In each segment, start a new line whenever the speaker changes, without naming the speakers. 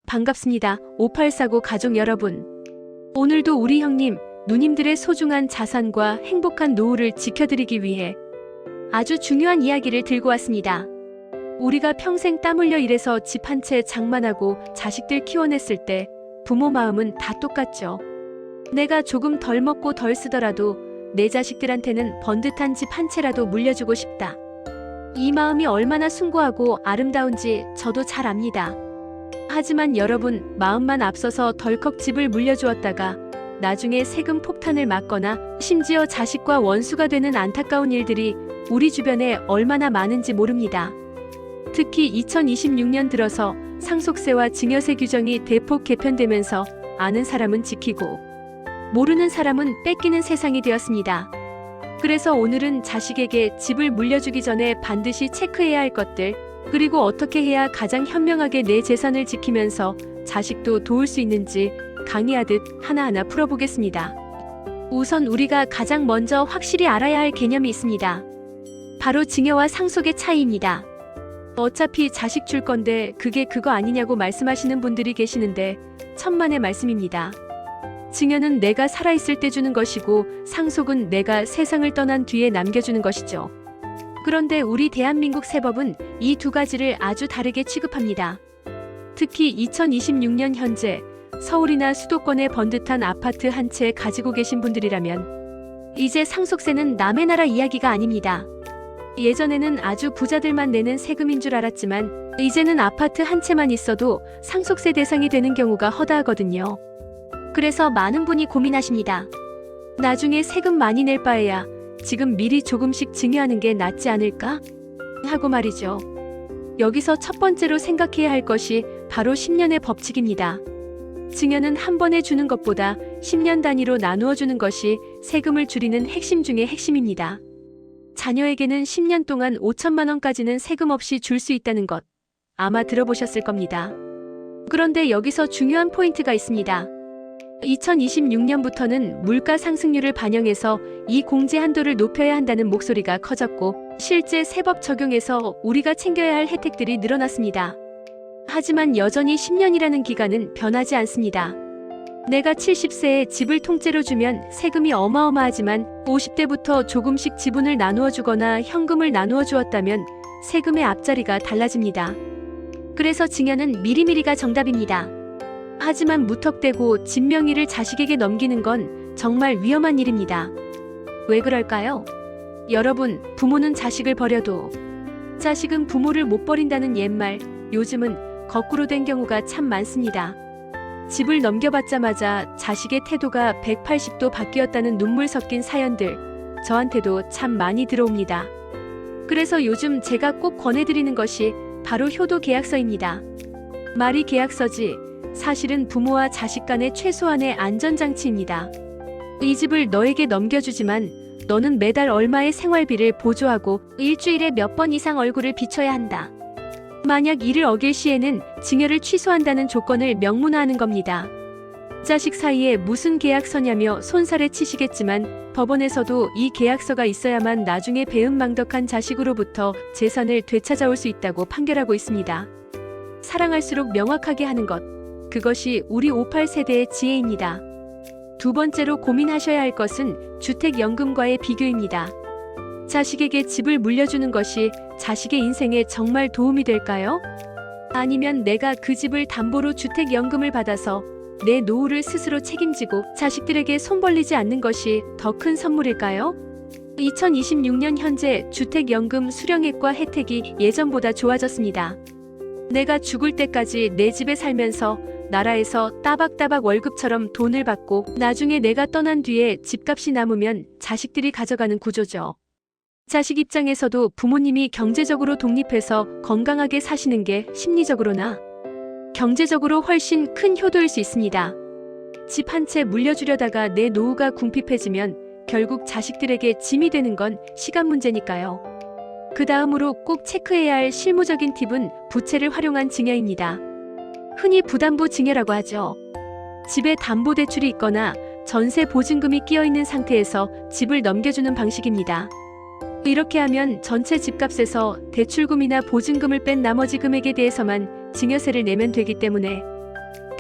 반갑습니다. 5849 가족 여러분. 오늘도 우리 형님, 누님들의 소중한 자산과 행복한 노후를 지켜드리기 위해 아주 중요한 이야기를 들고 왔습니다. 우리가 평생 땀 흘려 일해서 집 한 채 장만하고 자식들 키워냈을 때 부모 마음은 다 똑같죠. 내가 조금 덜 먹고 덜 쓰더라도 내 자식들한테는 번듯한 집 한 채라도 물려주고 싶다. 이 마음이 얼마나 숭고하고 아름다운지 저도 잘 압니다. 하지만 여러분, 마음만 앞서서 덜컥 집을 물려주었다가 나중에 세금 폭탄을 맞거나 심지어 자식과 원수가 되는 안타까운 일들이 우리 주변에 얼마나 많은지 모릅니다. 특히 2026년 들어서 상속세와 증여세 규정이 대폭 개편되면서 아는 사람은 지키고 모르는 사람은 뺏기는 세상이 되었습니다. 그래서 오늘은 자식에게 집을 물려주기 전에 반드시 체크해야 할 것들, 그리고 어떻게 해야 가장 현명하게 내 재산을 지키면서 자식도 도울 수 있는지 강의하듯 하나하나 풀어보겠습니다. 우선 우리가 가장 먼저 확실히 알아야 할 개념이 있습니다. 바로 증여와 상속의 차이입니다. 어차피 자식 줄 건데 그게 그거 아니냐고 말씀하시는 분들이 계시는데 천만의 말씀입니다. 증여는 내가 살아있을 때 주는 것이고 상속은 내가 세상을 떠난 뒤에 남겨주는 것이죠. 그런데 우리 대한민국 세법은 이 두 가지를 아주 다르게 취급합니다. 특히 2026년 현재 서울이나 수도권에 번듯한 아파트 한 채 가지고 계신 분들이라면 이제 상속세는 남의 나라 이야기가 아닙니다. 예전에는 아주 부자들만 내는 세금인 줄 알았지만 이제는 아파트 한 채만 있어도 상속세 대상이 되는 경우가 허다하거든요. 그래서 많은 분이 고민하십니다. 나중에 세금 많이 낼 바에야 지금 미리 조금씩 증여하는 게 낫지 않을까? 하고 말이죠. 여기서 첫 번째로 생각해야 할 것이 바로 10년의 법칙입니다. 증여는 한 번에 주는 것보다 10년 단위로 나누어 주는 것이 세금을 줄이는 핵심 중의 핵심입니다. 자녀에게는 10년 동안 5천만 원까지는 세금 없이 줄 수 있다는 것, 아마 들어보셨을 겁니다. 그런데 여기서 중요한 포인트가 있습니다. 2026년부터는 물가 상승률을 반영해서 이 공제 한도를 높여야 한다는 목소리가 커졌고 실제 세법 적용에서 우리가 챙겨야 할 혜택들이 늘어났습니다. 하지만 여전히 10년이라는 기간은 변하지 않습니다. 내가 70세에 집을 통째로 주면 세금이 어마어마하지만 50대부터 조금씩 지분을 나누어 주거나 현금을 나누어 주었다면 세금의 앞자리가 달라집니다. 그래서 증여는 미리미리가 정답입니다. 하지만 무턱대고 집 명의를 자식에게 넘기는 건 정말 위험한 일입니다. 왜 그럴까요? 여러분, 부모는 자식을 버려도 자식은 부모를 못 버린다는 옛말, 요즘은 거꾸로 된 경우가 참 많습니다. 집을 넘겨받자마자 자식의 태도가 180도 바뀌었다는 눈물 섞인 사연들, 저한테도 참 많이 들어옵니다. 그래서 요즘 제가 꼭 권해드리는 것이 바로 효도 계약서입니다. 말이 계약서지 사실은 부모와 자식 간의 최소한의 안전장치입니다. 이 집을 너에게 넘겨주지만 너는 매달 얼마의 생활비를 보조하고 일주일에 몇 번 이상 얼굴을 비춰야 한다. 만약 이를 어길 시에는 증여를 취소한다는 조건을 명문화하는 겁니다. 자식 사이에 무슨 계약서냐며 손살에 치시겠지만 법원에서도 이 계약서가 있어야만 나중에 배은망덕한 자식으로부터 재산을 되찾아올 수 있다고 판결하고 있습니다. 사랑할수록 명확하게 하는 것, 그것이 우리 58세대의 지혜입니다. 두 번째로 고민하셔야 할 것은 주택연금과의 비교입니다. 자식에게 집을 물려주는 것이 자식의 인생에 정말 도움이 될까요? 아니면 내가 그 집을 담보로 주택연금을 받아서 내 노후를 스스로 책임지고 자식들에게 손 벌리지 않는 것이 더 큰 선물일까요? 2026년 현재 주택연금 수령액과 혜택이 예전보다 좋아졌습니다. 내가 죽을 때까지 내 집에 살면서 나라에서 따박따박 월급처럼 돈을 받고 나중에 내가 떠난 뒤에 집값이 남으면 자식들이 가져가는 구조죠. 자식 입장에서도 부모님이 경제적으로 독립해서 건강하게 사시는 게 심리적으로나 경제적으로 훨씬 큰 효도일 수 있습니다. 집 한 채 물려주려다가 내 노후가 궁핍해지면 결국 자식들에게 짐이 되는 건 시간 문제니까요. 그 다음으로 꼭 체크해야 할 실무적인 팁은 부채를 활용한 증여입니다. 흔히 부담부 증여라고 하죠. 집에 담보대출이 있거나 전세 보증금이 끼어있는 상태에서 집을 넘겨주는 방식입니다. 이렇게 하면 전체 집값에서 대출금이나 보증금을 뺀 나머지 금액에 대해서만 증여세를 내면 되기 때문에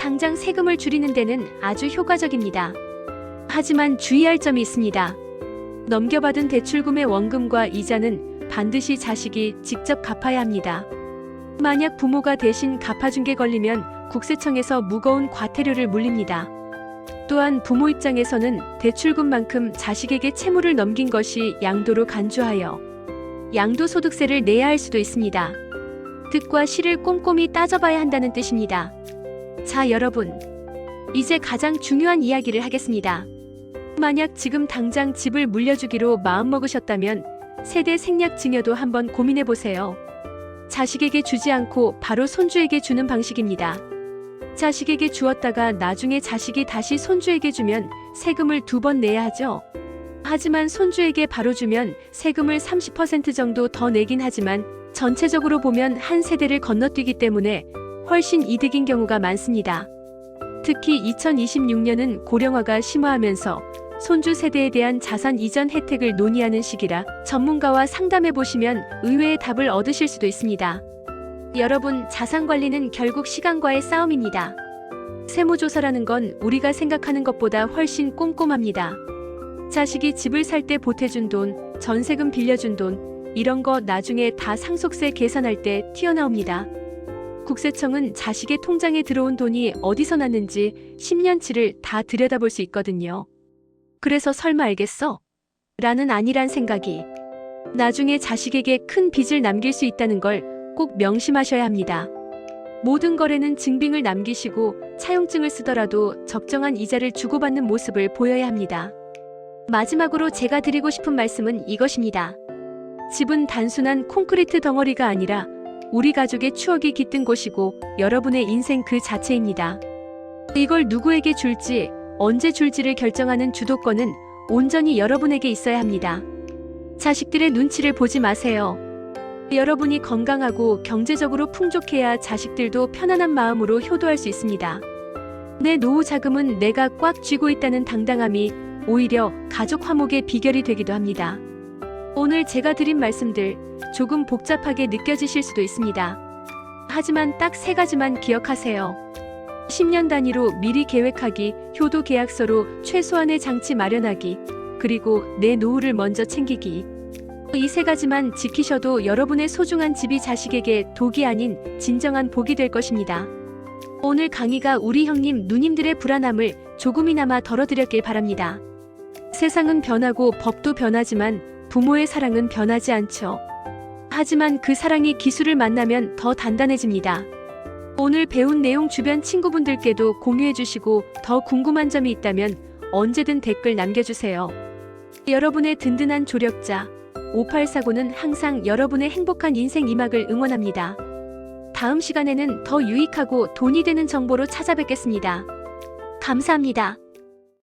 당장 세금을 줄이는 데는 아주 효과적입니다. 하지만 주의할 점이 있습니다. 넘겨받은 대출금의 원금과 이자는 반드시 자식이 직접 갚아야 합니다. 만약 부모가 대신 갚아준 게 걸리면 국세청에서 무거운 과태료를 물립니다. 또한 부모 입장에서는 대출금만큼 자식에게 채무를 넘긴 것이 양도로 간주하여 양도소득세를 내야 할 수도 있습니다. 득과 실을 꼼꼼히 따져봐야 한다는 뜻입니다. 자, 여러분. 이제 가장 중요한 이야기를 하겠습니다. 만약 지금 당장 집을 물려주기로 마음먹으셨다면 세대 생략 증여도 한번 고민해보세요. 자식에게 주지 않고 바로 손주에게 주는 방식입니다. 자식에게 주었다가 나중에 자식이 다시 손주에게 주면 세금을 2번 내야 하죠. 하지만 손주에게 바로 주면 세금을 30% 정도 더 내긴 하지만 전체적으로 보면 한 세대를 건너뛰기 때문에 훨씬 이득인 경우가 많습니다. 특히 2026년은 고령화가 심화하면서 손주 세대에 대한 자산 이전 혜택을 논의하는 시기라 전문가와 상담해 보시면 의외의 답을 얻으실 수도 있습니다. 여러분, 자산 관리는 결국 시간과의 싸움입니다. 세무조사라는 건 우리가 생각하는 것보다 훨씬 꼼꼼합니다. 자식이 집을 살 때 보태준 돈, 전세금 빌려준 돈, 이런 거 나중에 다 상속세 계산할 때 튀어나옵니다. 국세청은 자식의 통장에 들어온 돈이 어디서 났는지 10년치를 다 들여다볼 수 있거든요. 그래서 설마 알겠어? 라는 아니란 생각이 나중에 자식에게 큰 빚을 남길 수 있다는 걸 꼭 명심하셔야 합니다. 모든 거래는 증빙을 남기시고 차용증을 쓰더라도 적정한 이자를 주고받는 모습을 보여야 합니다. 마지막으로 제가 드리고 싶은 말씀은 이것입니다. 집은 단순한 콘크리트 덩어리가 아니라 우리 가족의 추억이 깃든 곳이고 여러분의 인생 그 자체입니다. 이걸 누구에게 줄지, 언제 줄지를 결정하는 주도권은 온전히 여러분에게 있어야 합니다. 자식들의 눈치를 보지 마세요. 여러분이 건강하고 경제적으로 풍족해야 자식들도 편안한 마음으로 효도할 수 있습니다. 내 노후 자금은 내가 꽉 쥐고 있다는 당당함이 오히려 가족 화목의 비결이 되기도 합니다. 오늘 제가 드린 말씀들 조금 복잡하게 느껴지실 수도 있습니다. 하지만 딱 3가지만 기억하세요. 10년 단위로 미리 계획하기, 효도 계약서로 최소한의 장치 마련하기, 그리고 내 노후를 먼저 챙기기. 이 3가지만 지키셔도 여러분의 소중한 집이 자식에게 독이 아닌 진정한 복이 될 것입니다. 오늘 강의가 우리 형님, 누님들의 불안함을 조금이나마 덜어드렸길 바랍니다. 세상은 변하고 법도 변하지만 부모의 사랑은 변하지 않죠. 하지만 그 사랑이 기술을 만나면 더 단단해집니다. 오늘 배운 내용 주변 친구분들께도 공유해주시고 더 궁금한 점이 있다면 언제든 댓글 남겨주세요. 여러분의 든든한 조력자 5849는 항상 여러분의 행복한 인생 이막을 응원합니다. 다음 시간에는 더 유익하고 돈이 되는 정보로 찾아뵙겠습니다. 감사합니다.